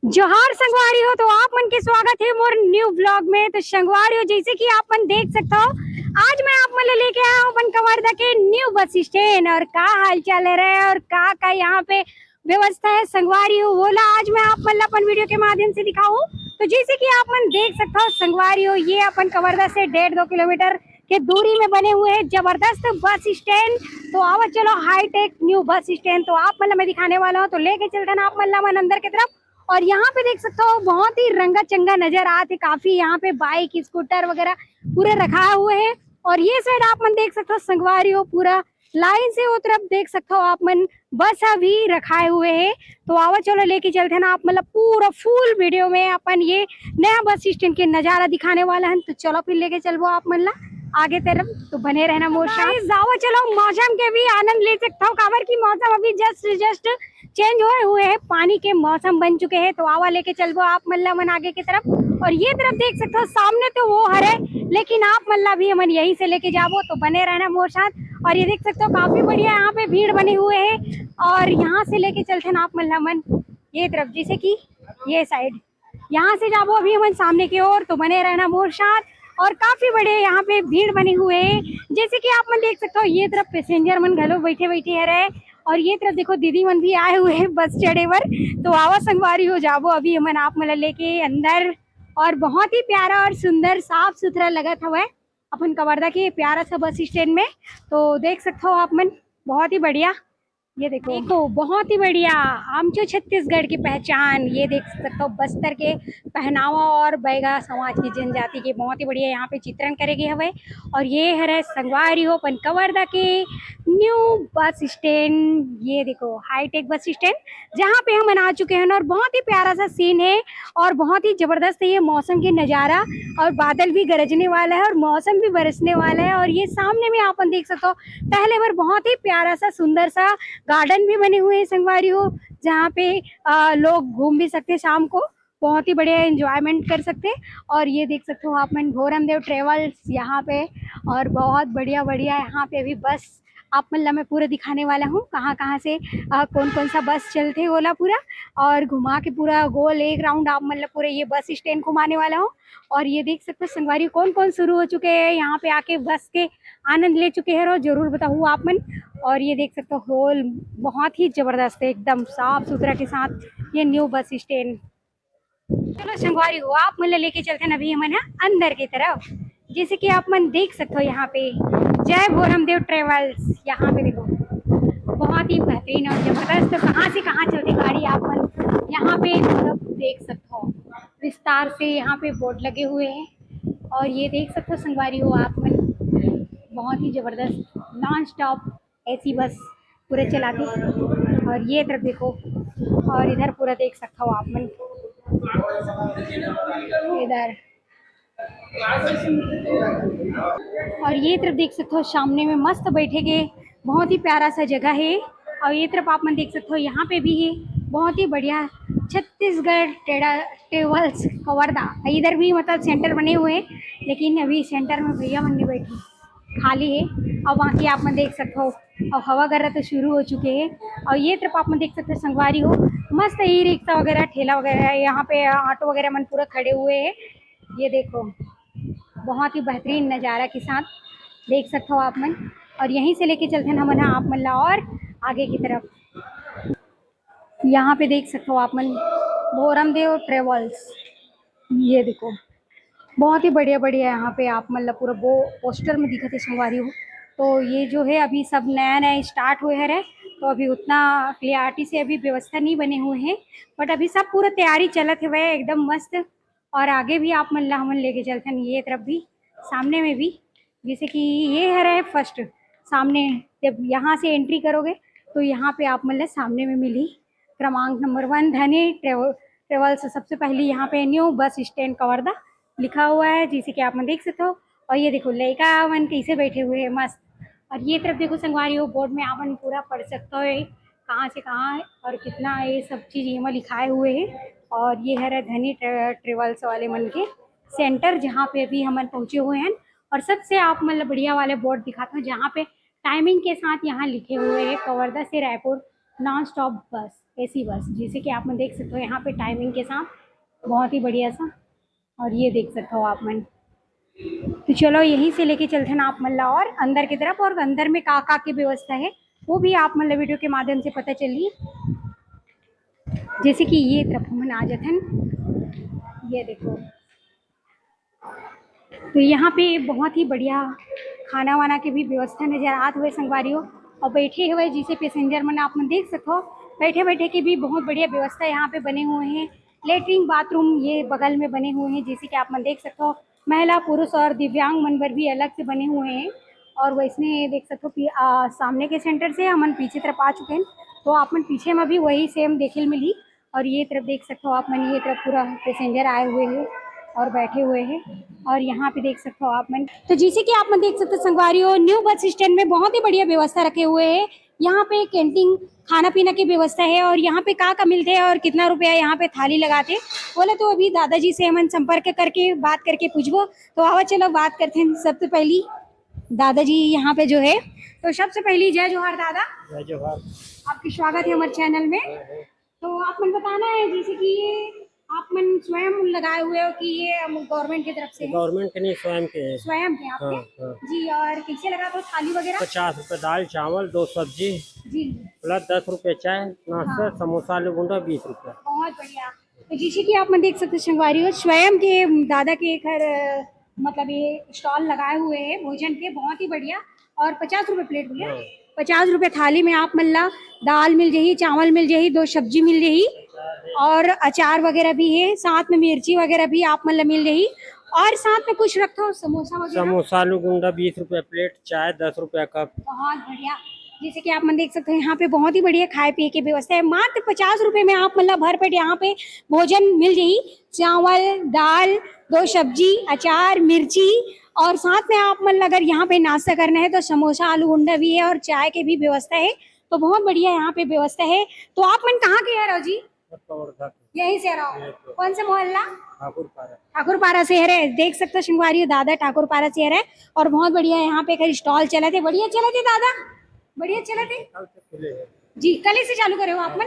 जोहार संगवारी हो। तो आप मन के स्वागत है मोर न्यू ब्लॉग में। तो संगवारी हो, जैसे कि आप मन देख सकते हो, आज मैं आप मन लेके आया हूँ अपन कवर्धा के न्यू बस स्टैंड। और का हाल चाल है रहे और का यहाँ पे व्यवस्था है संगवारी हो, बोला आज मैं आप मन अपन वीडियो के माध्यम से दिखाऊं। तो जैसे कि आप मन देख सकते हो संगवारी हो, ये अपन कवर्धा से 1.5-2 किलोमीटर के दूरी में बने हुए हैं जबरदस्त बस स्टैंड। तो आओ चलो हाईटेक न्यू बस स्टैंड तो आप मतलब मैं दिखाने वाला हूँ। तो लेके चलते ना आप मतलब मन अंदर की तरफ। और यहाँ पे देख सकते हो बहुत ही रंगा चंगा नजर आते, काफी यहाँ पे बाइक स्कूटर वगैरह पूरे रखा हुए है। और ये साइड आप मन देख सकते हो संगवारी हो, पूरा लाइन से वो तरफ देख सकते हो आप मन बस अभी रखाए हुए है। तो आवा चलो लेके चलते हैं ना आप मतलब पूरा फुल वीडियो में अपन ये नया बस स्टैंड के नजारा दिखाने वाला है। तो चलो फिर लेके चलो आप मन ला आगे तरफ, तो बने रहना मोर साथ। जाओ चलो मौसम के भी आनंद ले सकते हो, काबर की मौसम अभी जस्ट चेंज हुए हैं, पानी के मौसम बन चुके हैं। तो आवा लेके चलो आप मल्ला मन आगे की तरफ। और ये तरफ देख सकते हो सामने तो वो हरे, लेकिन आप मल्ला भी हमन यहीं से लेके जाओ, तो बने रहना मोर साथ। और ये देख सकते हो काफी बढ़िया यहाँ पे भीड़ बने हुए है। और यहाँ से लेके चलते ना आप मल्ला मन ये तरफ, जैसे कि ये साइड यहाँ से जाओ अभी हमन सामने की ओर, तो बने रहना मोर साथ। और काफी बड़े यहाँ पे भीड़ बने हुए हैं, जैसे कि आप मन देख सकते हो ये तरफ पैसेंजर मन घलो बैठे बैठे है रहे। और ये तरफ देखो दीदी मन भी आए हुए हैं बस चढ़े पर। तो आवा संगवारी हो जाबो अभी हमन आप मन लेके अंदर। और बहुत ही प्यारा और सुंदर साफ सुथरा लगत हवे अपन कवर्धा के प्यारा सा बस स्टैंड में। तो देख सकते हो आप मन बहुत ही बढ़िया, ये देखो बहुत ही बढ़िया आमचो छत्तीसगढ़ की पहचान। ये देख सकते हो बस्तर के पहनावा और बैगा समाज की जनजाति के बहुत ही बढ़िया यहाँ पे चित्रण करेगे हवे। और ये है संगवारी हो अपन कवर्धा के न्यू बस स्टैंड। ये देखो हाईटेक बस स्टैंड जहाँ पे हम आ चुके हैं। और बहुत ही प्यारा सा सीन है और बहुत ही जबरदस्त है ये मौसम के नज़ारा। और बादल भी गरजने वाला है और मौसम भी बरसने वाला है। और ये सामने में आप देख सकते हो पहले बार बहुत ही प्यारा सा सुंदर सा गार्डन भी बने हुए हैं संगवारी हो, जहाँ पे लोग घूम भी सकते हैं शाम को, बहुत ही बढ़िया एंजॉयमेंट कर सकते हैं। और ये देख सकते हो आप मन घोरम देव ट्रेवल्स यहाँ पे। और बहुत बढ़िया बढ़िया यहाँ पे अभी बस आप मतलब मैं पूरा दिखाने वाला हूँ कहाँ कहाँ से कौन कौन सा बस चलते बोला पूरा। और घुमा के पूरा गोल एक राउंड आप मतलब पूरे ये बस स्टैंड घुमाने वाला हूँ। और ये देख सकते हो संगवारी कौन कौन शुरू हो चुके हैं यहाँ पे आके बस के आनंद ले चुके हैं, जरूर बताऊँ आप मन। और ये देख सकते हो हॉल बहुत ही जबरदस्त है, एकदम साफ सुथरा के साथ ये न्यू बस स्टैंड। चलो संगवारी हो आप मतलब लेके चलते हैं अभी हमन अंदर की तरफ। जैसे कि आप मन देख सकते हो यहाँ पे जय भोरम देव ट्रेवल्स, यहाँ पे देखो बहुत ही बेहतरीन और जबरदस्त। तो कहाँ से कहाँ चलती गाड़ी आप मन यहाँ पे मतलब देख सकते हो, विस्तार से यहाँ पे बोर्ड लगे हुए हैं। और ये देख सकते हो संगवारी हो आप मन बहुत ही जबरदस्त नॉन स्टॉप ऐसी बस पूरे चलाते। और ये तरफ देखो, और इधर पूरा देख सकता हो आप मन इधर। और ये तरफ देख सकते हो सामने में मस्त बैठे के बहुत ही प्यारा सा जगह है। और ये तरफ आप मन देख सकते हो यहाँ पे भी है बहुत ही बढ़िया छत्तीसगढ़ ट्रेवल्स कवर्धा। इधर भी मतलब सेंटर बने हुए हैं, लेकिन अभी सेंटर में भैया मन नहीं बैठे, खाली है। और बाकी आप मन देख सकते हो और हवा गर्रा तो शुरू हो चुके हैं। और ये तरफ आप मन देख सकते हो संगवारी हो मस्त ई रिक्शा वगैरह ठेला वगैरह यहाँ पे ऑटो वगैरह मन पूरा खड़े हुए हैं। ये देखो बहुत ही बेहतरीन नज़ारा के साथ देख सकते हो आप मन। और यहीं से लेके चलते हैं हम आप मल्ला और आगे की तरफ। यहाँ पे देख सकते हो आप मन भोरम देव ट्रेवल्स, ये देखो बहुत ही बढ़िया बढ़िया यहाँ पे आप मतलब पूरा वो पोस्टर में दिखते संगवारी हो। तो ये जो है अभी सब नया नया स्टार्ट हुए है, तो अभी उतना क्लियरिटी से अभी व्यवस्था नहीं बने हुए हैं, बट अभी सब पूरा तैयारी चलत है वह एकदम मस्त। और आगे भी आप मन ला हमन लेके चलते हैं ये तरफ भी, सामने में भी। जैसे कि ये है रहे फर्स्ट सामने, जब यहाँ से एंट्री करोगे तो यहाँ पे आप मतलब सामने में मिली क्रमांक नंबर 1 धनी ट्रेवल्स सबसे पहले यहाँ पे न्यू बस स्टैंड कवर्धा लिखा हुआ है, जैसे कि आप मन देख सकते हो। और ये देखो लड़का मन कैसे बैठे हुए हैं मस्त। और ये तरफ देखो संगवारी हो बोर्ड में आप मन पूरा पढ़ सकते हो कहाँ से कहाँ और कितना ये सब चीज़ ये लिखाए हुए हैं। और ये है धनी ट्रेवल्स वाले मन के सेंटर, जहाँ पे अभी हम पहुँचे हुए हैं। और सबसे आप मतलब बढ़िया वाले बोर्ड दिखाते हो जहाँ पे टाइमिंग के साथ यहाँ लिखे हुए हैं कवर्धा से Raipur non stop bus, AC bus, जैसे कि आप मन देख सकते हो यहाँ पे टाइमिंग के साथ, बहुत ही बढ़िया सा। और ये देख सकते हो आप मन। तो चलो यहीं से लेके चलते ना आप मल्ला और अंदर की तरफ, और अंदर में का की व्यवस्था है वो भी आप मतलब वीडियो के माध्यम से पता चली। जैसे कि ये तरफ हम आ जाते हैं, ये देखो। तो यहाँ पे बहुत ही बढ़िया खाना वाना की भी व्यवस्था नजर आते हुए संगवारियों, और बैठे हुए जिसे पैसेंजर मन आप मन देख सकते हो, बैठे बैठे की भी बहुत बढ़िया व्यवस्था यहाँ पे बने हुए हैं। लेटरिन बाथरूम ये बगल में बने हुए हैं, जैसे कि आप मन देख सकते हो। महिला पुरुष और दिव्यांग मंदिर भी अलग से बने हुए हैं। और वैसने देख सकते हो सामने के सेंटर से हम पीछे तरफ आ चुके हैं, तो आप मन पीछे में भी वही सेम देखे मिली। और ये तरफ देख सकते हो आप मन, ये तरफ पूरा पैसेंजर आए हुए हैं और बैठे हुए हैं। और यहाँ पे देख सकते हो आप मन, तो जैसे कि आप मन देख सकते हो संगवारियों, न्यू बस स्टैंड में बहुत ही बढ़िया व्यवस्था रखे हुए हैं। यहाँ पे कैंटीन खाना पीना की व्यवस्था है, और यहाँ पे का मिलते हैं और कितना रुपया यहाँ पे थाली लगाते बोले तो अभी दादाजी से हम संपर्क करके बात करके पूछबो। तो आओ चलो बात करते हैं। सबसे पहली दादाजी यहाँ पे जो है, तो सबसे पहली जय जोहार दादा। जय जोहार। आपकी स्वागत है हमारे चैनल में। तो आप मन बताना है जैसे कि ये आप मन स्वयं लगाए हुए हो कि ये गवर्नमेंट की तरफ से है? गवर्नमेंट के नहीं, स्वयं के है। स्वयं के आपके? हाँ। जी। और कैसे लगा तो थाली वगैरह? 50 रुपए दाल चावल 2 सब्जी जी, प्लस 10 रुपए चाय नाश्ता। हाँ। समोसा आलू गुंडा 20 रुपए। बहुत बढ़िया। तो जैसे कि आप मन देख सकते संगवारी हो, स्वयं के दादा के घर मतलब ये स्टॉल लगाए हुए हैं भोजन के, बहुत ही बढ़िया। और 50 रुपए प्लेट भैया? हाँ। 50 रुपए थाली में आप मल्ला दाल मिल जाही, चावल मिल जाही, 2 सब्जी मिल जाही, और अचार वगैरह भी है, साथ में मिर्ची वगैरह भी आप मतलब मिल रही। और साथ में कुछ रखा हो समोसा वगैरह? समोसा आलू गुंडा 20 रुपए प्लेट, चाय 10 रुपए कप। बहुत बढ़िया। जैसे कि आप मन देख सकते हैं यहाँ पे बहुत ही बढ़िया खाए पिए की व्यवस्था है। मात्र 50 रुपए में आप मतलब भर पेट यहाँ पे भोजन मिल जाही, चावल दाल 2 सब्जी अचार मिर्ची, और साथ में आप मतलब अगर यहाँ पे नाश्ता करना है तो समोसा आलू गुंडा भी है और चाय की भी व्यवस्था है। तो बहुत बढ़िया यहाँ पे व्यवस्था है। तो आप मन कहाँ के है जी? यही से रहो। कौन सा मोहल्ला? ठाकुरपारा शहर है। देख सकते हो संगवारी दादा ठाकुरपारा शहर है। और बहुत बढ़िया यहाँ पे कहीं स्टॉल चला थे, बढ़िया चला थे दादा, बढ़िया चला थे जी। कल से चालू करे हो आप मन?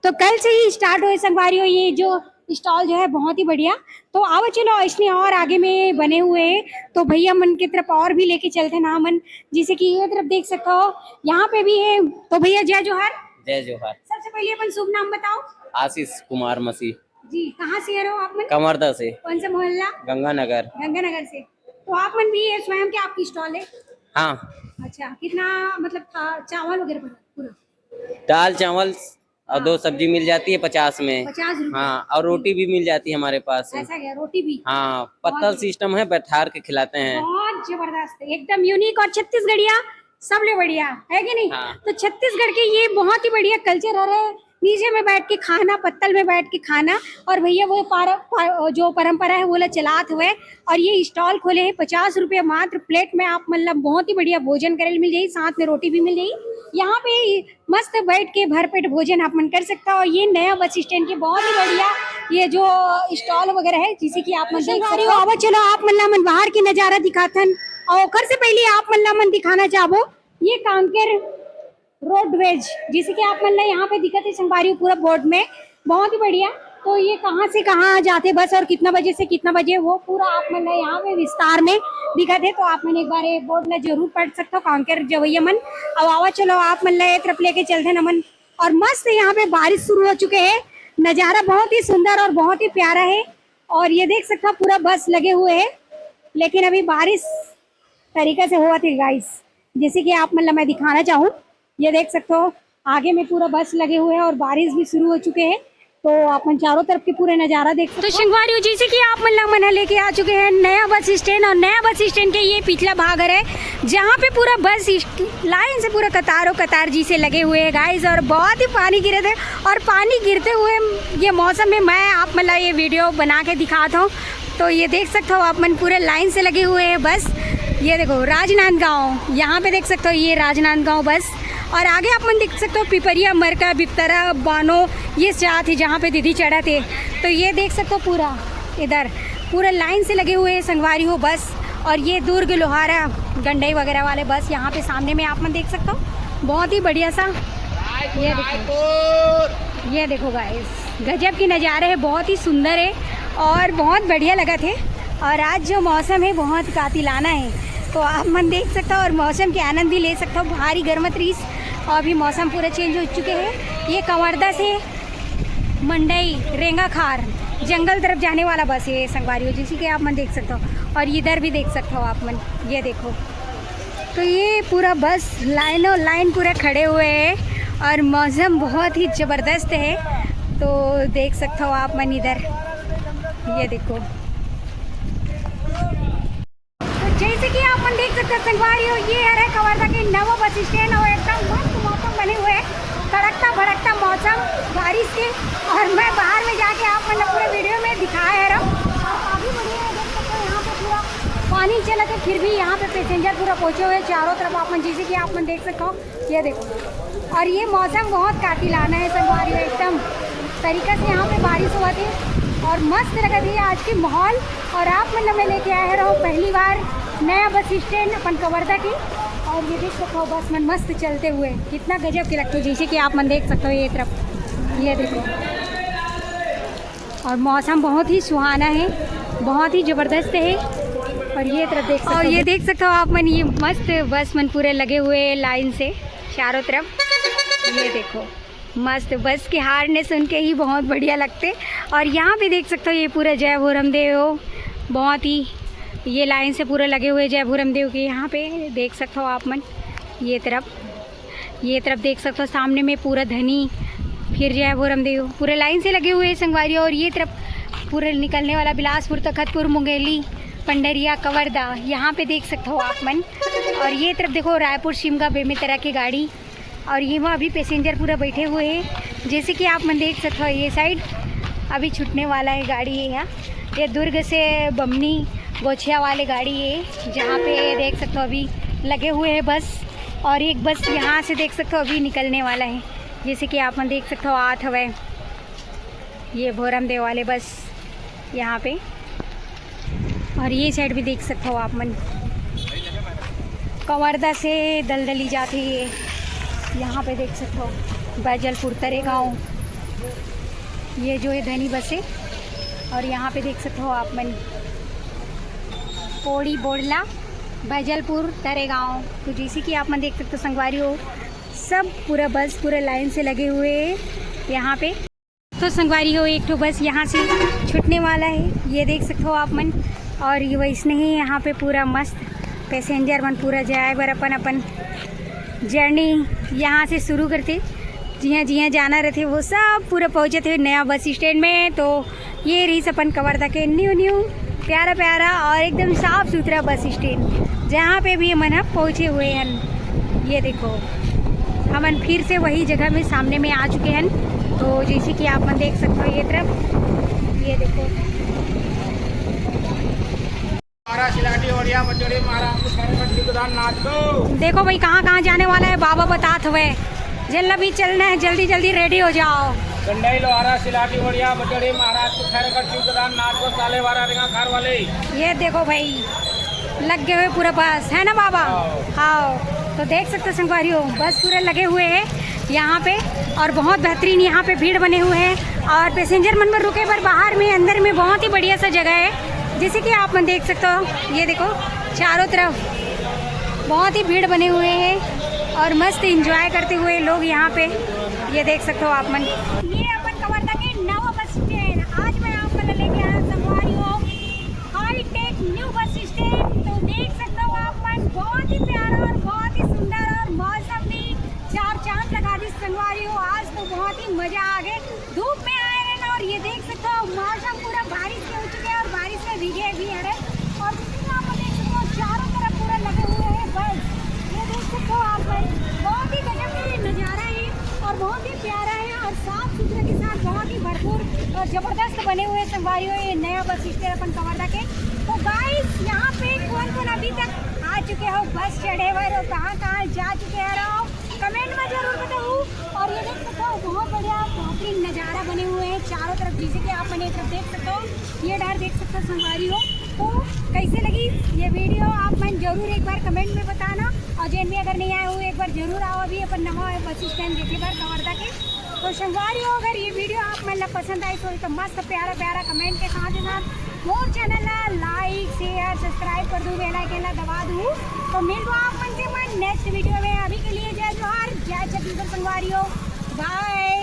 तो कल से ही स्टार्ट हुए संगवारी हो ये जो स्टॉल जो है, बहुत ही बढ़िया। तो आओ चलो इसमें और आगे में बने हुए हैं, तो भैया मन की तरफ और भी लेके चलते ना मन। जैसे कि ये तरफ देख सकते हो यहाँ पे भी है। तो भैया जय जोहार। जय जोहार। सबसे पहले अपन शुभ नाम बताओ। आशीष कुमार मसीह जी। कहाँ से हो आप मन? कमरदा से। कौन सा मोहल्ला? गंगानगर। गंगानगर से। तो आप मन भी है स्वयं के आपकी स्टॉल है? हाँ। अच्छा, कितना मतलब चावल वगैरह पूरा? दाल चावल और 2 सब्जी मिल जाती है 50 में। 50 रुपए? हाँ, और रोटी भी मिल जाती है हमारे पास। ऐसा क्या? रोटी भी? हाँ, पत्तल सिस्टम है, बैठार के खिलाते हैं। बहुत जबरदस्त, एकदम यूनिक। और छत्तीसगढ़िया सबले बढ़िया है कि नहीं? हाँ। तो छत्तीसगढ़ के ये बहुत ही बढ़िया कल्चर है, नीचे में बैठ के खाना, पत्तल में बैठ के खाना। और भैया वो जो परंपरा है वो चलाते हुए, और ये स्टॉल खोले हैं। 50 रुपये मात्र प्लेट में आप मतलब बहुत ही बढ़िया भोजन करे मिल जाए, साथ में रोटी भी मिल जाए। यहाँ पे मस्त बैठ के भरपेट भोजन आप मन कर सकता हो। और ये नया बस स्टैंड के बहुत ही बढ़िया ये जो स्टॉल वगैरह है, जिसे कि आप मन देख सकते हो। अब चलो आप मन बाहर की नजारा दिखाथन, और ओकर से पहले आप मन दिखाना चाहो ये कांकेर रोडवेज, जिसे कि आप मतलब यहाँ पे दिक्कत है संगवारी पूरा बोर्ड में, बहुत ही बढ़िया। तो ये कहाँ से कहाँ जाते बस और कितना बजे से कितना बजे वो पूरा आप मतलब यहाँ पे विस्तार में दिक्कत है। तो आप मैंने एक बार ये बोर्ड में जरूर पढ़ सकते हो, कांकेर जवैया मन। अब आवा चलो आप मतलब तरफ लेके चलते नमन। और मस्त यहाँ पे बारिश शुरू हो चुके हैं, नज़ारा बहुत ही सुंदर और बहुत ही प्यारा है। और ये देख सकते हो पूरा बस लगे हुए है, लेकिन अभी बारिश तरीके से हुआ थी गाइस, जैसे कि आप मतलब मैं दिखाना चाहूँ। ये देख सकते हो आगे में पूरा बस लगे हुए हैं और बारिश भी शुरू हो चुके हैं। तो आप चारों तरफ के पूरे नज़ारा देख सकते हो। तो संगवारी जैसे कि आप मना लेके आ चुके हैं नया बस स्टैंड, और नया बस स्टैंड के ये पिछला भाग है जहाँ पे पूरा बस लाइन से पूरा कतारों कतार जी से लगे हुए हैं गाइस। और बहुत ही पानी गिरे थे, और पानी गिरते हुए ये मौसम में मैं आप मतलब ये वीडियो बना के दिखाता हूँ। तो ये देख सकते हो आप मन पूरे लाइन से लगे हुए हैं बस। ये देखो राजनांदगांव, यहाँ पे देख सकते हो ये राजनांदगांव बस। और आगे आप मन देख सकते हो पिपरिया, मरका, बिप्तरा, बानो, ये चाह थे जहाँ पे दीदी चढ़ा थे। तो ये देख सकते हो पूरा इधर पूरा लाइन से लगे हुए संगवारी हो बस। और ये दुर्ग, लोहारा, गंडई वगैरह वाले बस यहाँ पे सामने में आप मन देख सकते हो, बहुत ही बढ़िया सा। ये देखो गाइस, गजब की नज़ारे है, बहुत ही सुंदर है और बहुत बढ़िया लगा थे। और आज जो मौसम है बहुत कातिलाना है, तो आप मन देख सकते हो और मौसम के आनंद भी ले सकते हो। भारी गर्म त्रीस और अभी मौसम पूरा चेंज हो चुके हैं। ये कंवरदा से मंडई रेंगा खार जंगल तरफ जाने वाला बस है संगवारी, जिसी के आप मन देख सकते हो। और इधर भी देख सकते हो आप मन, ये देखो। तो ये पूरा बस लाइनों लाइन पूरा खड़े हुए हैं और मौसम बहुत ही ज़बरदस्त है। तो देख सकते हो आप मन इधर, ये देखो। तो जैसे कि आप मन देख सकते हो संगवारी हो, ये है कंवरदा के नवा बस स्टैंड और एकदम मस्त मौसम बने हुए हैं, तड़कता भड़कता मौसम बारिश के। और मैं बाहर में जाके आप मन पूरे वीडियो में दिखाया है काफ़ी बढ़िया है। देख सकते हो यहाँ पे पूरा पानी चला के फिर भी यहाँ पे पैसेंजर पूरा पहुँचे हुए चारों तरफ आप मन, जैसे कि आप मन देख सकते हो, ये देखो। और ये मौसम बहुत कातिलाना है संगवारी हो, एकदम तरीका से यहाँ पे बारिश हुआ थी और मस्त लगा थी आज की माहौल। और आप मतलब मैं लेके आया रहो पहली बार नया बस स्टैंड अपन कंवरदा की। और ये देख सकते हो बस मन मस्त चलते हुए, कितना गजब के लगते हो, जैसे कि आप मन देख सकते हो ये तरफ, ये देखो। और मौसम बहुत ही सुहाना है, बहुत ही ज़बरदस्त है। और ये तरफ देख सकते हो, और ये देख सकते हो आप मन, ये मस्त बस मन पूरे लगे हुए लाइन से चारों तरफ। ये देखो मस्त बस के हारने सुन के ही बहुत बढ़िया लगते। और यहाँ पे देख सकते हो ये पूरा जय भोरम देव, बहुत ही ये लाइन से पूरे लगे हुए जय भोरम देव के। यहाँ पे देख सकते हो आप मन, ये तरफ देख सकते हो सामने में पूरा धनी, फिर जय भोरम देव पूरे लाइन से लगे हुए संगवारी। और ये तरफ पूरे निकलने वाला बिलासपुर, तखतपुर, मुंगेली, पंडरिया, कंवरदा, यहाँ पे देख सकते हो आप मन। और ये तरफ देखो रायपुर, शिमगा, बेमेतरा की गाड़ी। और ये वहाँ अभी पैसेंजर पूरा बैठे हुए हैं, जैसे कि आप मन देख सकते हो। ये साइड अभी छूटने वाला है गाड़ी है यहाँ, ये दुर्ग से बमनी गोछिया वाले गाड़ी है, जहाँ पे देख सकते हो अभी लगे हुए हैं बस। और एक बस यहाँ से देख सकते हो अभी निकलने वाला है, जैसे कि आप मन देख सकते हो 8 हवे ये भोरम देव वाले बस यहाँ पे। और ये साइड भी देख सकते हो आप मन, कंवरदा से दलदली जाती है, यहाँ पे देख सकते हो बैजलपुर, तरेगांव, ये जो है धनी बस है। और यहाँ पे देख सकते हो आप मन पौड़ी, बोडला, बैजलपुर, तरेगांव। तो जैसे कि आप मन देख सकते हो संगवारी हो, सब पूरा बस पूरे लाइन से लगे हुए हैं यहाँ पे। तो संगवारी हो एक तो बस यहाँ से छूटने वाला है, ये देख सकते हो आप मन। और ये वैसने ही यहाँ पे पूरा मस्त पैसेंजर मन पूरा जाए बर अपन जर्नी यहाँ से शुरू करते, जिहाँ जाना रहते वो सब पूरा पहुँचे थे नया बस स्टैंड में। तो ये रही अपन कंवरदा के न्यू प्यारा और एकदम साफ़ सुथरा बस स्टैंड, जहाँ पे भी हम पहुँचे हुए हैं। ये देखो हम फिर से वही जगह में सामने में आ चुके हैं। तो जैसे कि आप देख सकते हो ये तरफ, ये देखो देखो भाई कहाँ जाने वाला है बाबा बतात हुए, जल्दी भी चलना है, जल्दी रेडी हो जाओ। ये देखो भाई लग गए हुए पूरा बस है ना बाबा। हाँ तो देख सकते संगवारी हो बस पूरे लगे हुए हैं यहाँ पे, और बहुत बेहतरीन यहाँ पे भीड़ बने हुए हैं। और पैसेंजर मन में रुके पर बाहर में अंदर में बहुत ही बढ़िया सा जगह है, जैसे कि आप मन देख सकते हो। ये देखो चारों तरफ बहुत ही भीड़ बने हुए हैं और मस्त एंजॉय करते हुए लोग यहाँ पे, ये देख सकते हो आप मन। ये अपन कंवरदा के नवा बस स्टैंड, आज मैं आपको लेके आया संगवारी हो हाईटेक न्यू बस स्टैंड। तो देख सकते हो आप मन, बहुत ही प्यारा और बहुत ही सुंदर, और मौसम भी 4 चांद लगा दी संगवारी हो। आज तो बहुत ही मजा आ गए, धूप में आए हैं ना। और ये देख सकते हो मौसम पूरा बारिश के हो चुके हैं और बारिश में भीगे भी है। और आप देख सकते हो चारों तरफ पूरा लगे हुए हैं बस, ये देख सकते हो आप बहुत ही गजब का नज़ारा है और बहुत ही प्यारा है और साफ सुथरे के साथ बहुत ही भरपूर और ज़बरदस्त बने हुए संगवारी हो ये नया बस स्टैंड अपन कंवरदा के। तो गाइस यहाँ पे कौन अभी तक आ चुके हो, बस चढ़े हुए हो, कहाँ जा चुके हो, कमेंट में जरूर बताओ। और ये देख सकते हो बहुत बढ़िया बेहतरीन नज़ारा बने हुए हैं चारों तरफ, जैसे कि आप मैंने देख सकते हो। ये डर देख सकते हो संगवारी हो, आपको कैसे लगी ये वीडियो आप मन जरूर एक बार कमेंट में बताना। और जिन भी अगर नहीं आए हो एक बार जरूर आओ, अभी अपन नवा बस स्टैंड देखे बार कवर्धा के। तो संगवारी हो, अगर ये वीडियो आप मन पसंद आई तो मस्त प्यारा प्यारा कमेंट के साथ मोर चैनल लाइक शेयर सब्सक्राइब कर दूँ, बेल आइकन ला दबा दूँ। तो मिल दो आप मन से नेक्स्ट वीडियो में। अभी के लिए जय जोहार, जय छत्तीसगढ़ संगवारी हो, बाय।